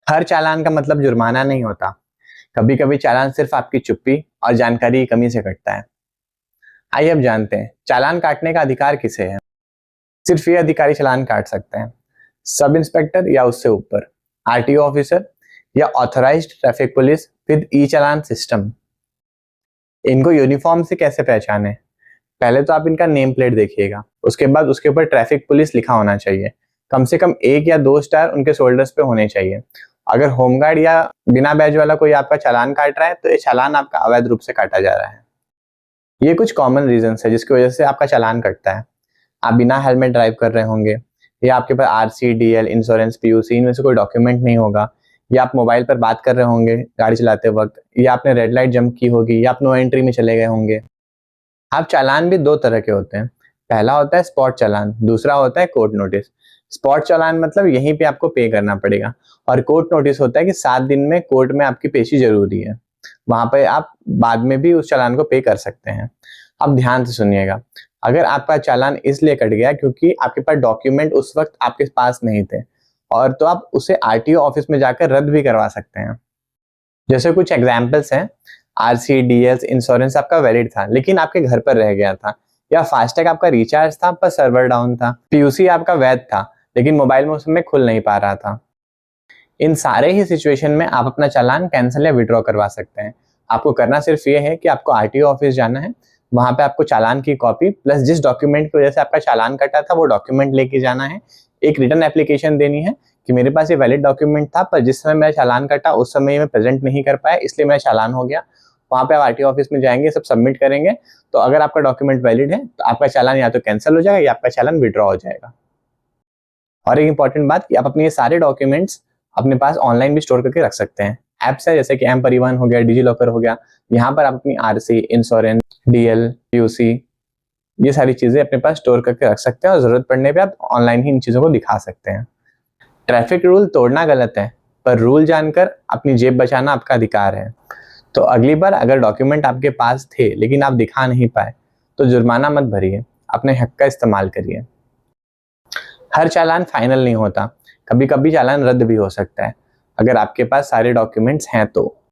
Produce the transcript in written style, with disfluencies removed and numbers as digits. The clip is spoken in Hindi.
हर चालान का मतलब जुर्माना नहीं होता। कभी कभी चालान सिर्फ आपकी चुप्पी और जानकारी की कमी से कटता है। आइए अब जानते हैं चालान काटने का अधिकार किसे है। सिर्फ ये अधिकारी चालान काट सकते हैं, सब इंस्पेक्टर या उससे ऊपर, आरटीओ ऑफिसर या authorised traffic police with E challan system. इनको यूनिफॉर्म से कैसे पहचाने? पहले तो आप इनका नेम प्लेट देखिएगा, उसके बाद उसके ऊपर ट्रैफिक पुलिस लिखा होना चाहिए। कम से कम 1 या 2 स्टार उनके शोल्डर्स पे होने चाहिए। अगर होमगार्ड या बिना बैज वाला कोई आपका चालान काट रहा है तो ये चालान आपका अवैध रूप से काटा जा रहा है। ये कुछ कॉमन रीजंस है जिसकी वजह से आपका चालान कटता है। आप बिना हेलमेट ड्राइव कर रहे होंगे, या आपके पास आरसी, डीएल, इंश्योरेंस, पीयूसी इनमें से कोई डॉक्यूमेंट नहीं होगा, या आप मोबाइल पर बात कर रहे होंगे गाड़ी चलाते वक्त, या आपने रेड लाइट जंप की होगी, या आप नो एंट्री में चले गए होंगे। अब चालान भी 2 तरह के होते हैं। पहला होता है स्पॉट चालान, दूसरा होता है कोर्ट नोटिस। स्पॉट चालान मतलब यहीं पे आपको पे करना पड़ेगा, और कोर्ट नोटिस होता है कि 7 दिन में कोर्ट में आपकी पेशी जरूरी है। वहां पे आप बाद में भी उस चालान को पे कर सकते हैं। अब ध्यान से सुनिएगा, अगर आपका चालान इसलिए कट गया क्योंकि आपके पास डॉक्यूमेंट उस वक्त आपके पास नहीं थे, और तो आप उसे आरटीओ ऑफिस में जाकर रद्द भी करवा सकते हैं। जैसे कुछ एग्जाम्पल्स हैं, आरसी, डीएल, इंश्योरेंस आपका वैलिड था लेकिन आपके घर पर रह गया था, या फास्टैग आपका रिचार्ज था पर सर्वर डाउन था, पीयूसी आपका वैध था लेकिन मोबाइल में उस समय खुल नहीं पा रहा था। इन सारे ही सिचुएशन में आप अपना चालान कैंसिल या विड्रॉ करवा सकते हैं। आपको करना सिर्फ ये है कि आपको आरटीओ ऑफिस जाना है, वहां पे आपको चालान की कॉपी प्लस जिस डॉक्यूमेंट की वजह से आपका चालान कटा था वो डॉक्यूमेंट लेके जाना है। एक रिटर्न एप्लीकेशन देनी है कि मेरे पास ये वैलिड डॉक्यूमेंट था पर जिस समय मेरा चालान कटा उस समय मैं प्रेजेंट नहीं कर पाया इसलिए मेरा चालान हो गया। वहां पे आप आरटीओ ऑफिस में जाएंगे, सब सबमिट करेंगे, तो अगर आपका डॉक्यूमेंट वैलिड है तो आपका चालान या तो कैंसिल हो जाएगा या आपका चालान विड्रॉ हो जाएगा। और एक इंपॉर्टेंट बात कि आप अपने ये सारे डॉक्यूमेंट्स अपने पास ऑनलाइन भी स्टोर करके रख सकते हैं। ऐप्स है जैसे कि एम परिवहन हो गया, डिजी लॉकर हो गया, यहाँ पर आप अपनी आरसी, इंश्योरेंस, डीएल, पीयूसी ये सारी चीजें अपने पास स्टोर करके रख सकते हैं, और जरूरत पड़ने पे आप ऑनलाइन ही इन चीजों को दिखा सकते हैं। ट्रैफिक रूल तोड़ना गलत है, पर रूल जानकर अपनी जेब बचाना आपका अधिकार है। तो अगली बार अगर डॉक्यूमेंट आपके पास थे लेकिन आप दिखा नहीं पाए तो जुर्माना मत भरिए, अपने हक का इस्तेमाल करिए। हर चालान फाइनल नहीं होता, कभी कभी चालान रद्द भी हो सकता है अगर आपके पास सारे डॉक्यूमेंट्स हैं तो।